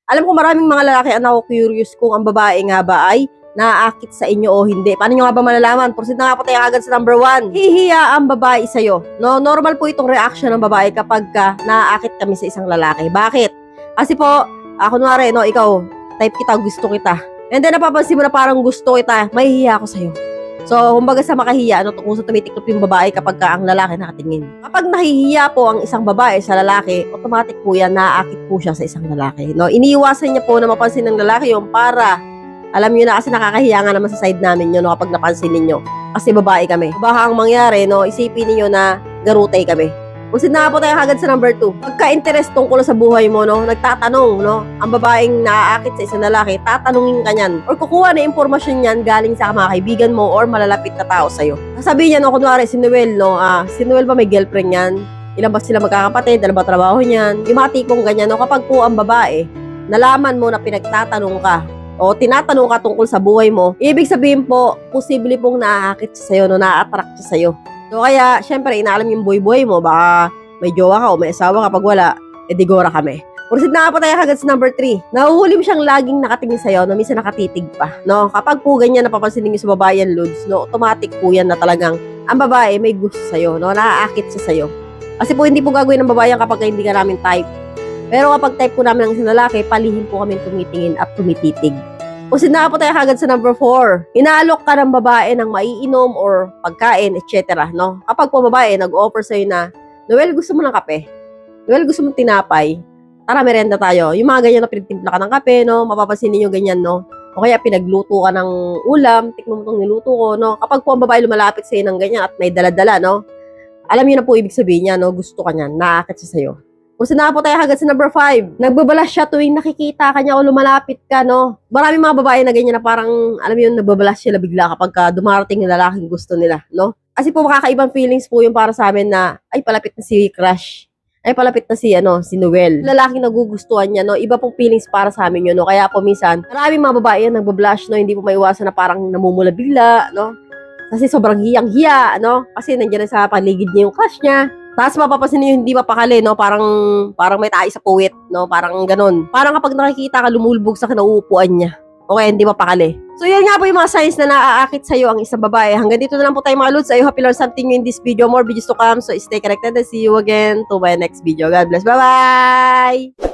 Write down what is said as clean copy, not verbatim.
Alam ko maraming mga lalaki ang curious kung ang babae nga ba ay naaakit sa inyo o hindi. Paano nyo nga ba malalaman? Proceed na nga po tayo agad sa number 1. Hihiya ang babae sa'yo. No, normal po itong reaction ng babae kapag naaakit kami sa isang lalaki. Bakit? Kasi po, kunwari, no, ikaw, type kita, gusto kita. And then napapansin mo na parang gusto kita, mahihiya ako sa'yo. So, kumbaga sa makahiya, kung sa tumitiklop yung babae kapag ang lalaki nakatingin. Kapag nahihiya po ang isang babae sa lalaki, automatic po yan, naaakit po siya sa isang lalaki. No? Iniiwasan niya po na mapansin ng lalaki yung para, alam niyo na kasi nakakahiya nga naman sa side namin yun, no, kapag napansin ninyo. Kasi babae kami. Baka ang mangyari, no, isipin niyo na garutay kami. Kung na po tayo agad sa number 2. Pagka-interest tungkol sa buhay mo, no, nagtatanong, no, ang babaeng naaakit sa isang lalaki, tatanungin ka niyan. Or kukuha na impormasyon niyan galing sa mga kaibigan mo or malalapit na tao sa'yo. Sasabihin niya, no, kunwari, si Noel, no, si Noel ba may girlfriend yan? Ilan ba sila magkakapatid? Ilan ba trabaho niyan? Yung mga tipong ganyan, no, kapag po ang babae, nalaman mo na pinagtatanong ka, o tinatanong ka tungkol sa buhay mo, ibig sabihin po, posible pong naaakit siya sa'yo, no, na-attract siya sa'yo. So kaya, syempre, inaalam yung buhay-buhay mo, baka may jowa ka o may asawa ka, pag wala, digora kami. Proceed na nga po tayo agad sa number 3. Nahuhuli mo siyang laging nakatingin sa'yo, na minsan nakatitig pa. No? Kapag po ganyan, napapansin niyo sa babae yan, Lods, no? Automatic po yan na talagang ang babae may gusto sa'yo, no? Naaakit siya sa'yo. Kasi po hindi po gagawin ng babae yan kapag hindi ka namin type. Pero kapag type po namin ng isang lalaki, palihim po kami tumitingin at tumititig. Proceed na po tayo agad sa number 4. Inaalok ka ng babae ng maiinom or pagkain, etc. No? Kapag po babae, nag-offer sa'yo na, Noel, gusto mo ng kape? Noel, gusto mo tinapay? Tara, merenda tayo. Yung mga ganyan na pinagtimpla ka ng kape, no? Mapapansin niyo ganyan, no? O kaya pinagluto ka ng ulam, tikman mo itong niluto ko, no? Kapag po ang babae lumalapit sa'yo ng ganyan at may dala-dala, no? Alam niyo na po ibig sabihin niya, no? Gusto ka niyan, naaakit siya sa'yo. Kung saan po tayo agad sa number 5. Nagbabalas siya tuwing nakikita ka niya o lumalapit ka, no? Maraming mga babae na ganyan na parang, alam mo yun, nagbabalas sila bigla kapag dumarating yung lalaking gusto nila, no? Kasi po makakaibang feelings po yung para sa amin na, ay palapit na si Crush. Ay palapit na si, si Noel. Lalaking nagugustuhan niya, no? Iba pong feelings para sa amin yun, no? Kaya po minsan, maraming mga babae yan nagbablush, no? Hindi po maiwasan na parang namumula bigla, no? Kasi sobrang hiyang-hiya, no? Kasi nandiyan na sa paligid niya yung crush niya. Tapos mapapansin niyo hindi mapakali, no? Parang may tayo sa puwit, no? Parang ganun. Parang kapag nakikita ka lumulubog sa kinauupuan niya. Okay, hindi mapakali. So, yan nga po yung mga signs na naaakit sa'yo ang isang babae. Hanggang dito na lang po tayo mga lods. I hope you learned something new in this video. More videos to come. So, stay connected and see you again to my next video. God bless. Bye-bye!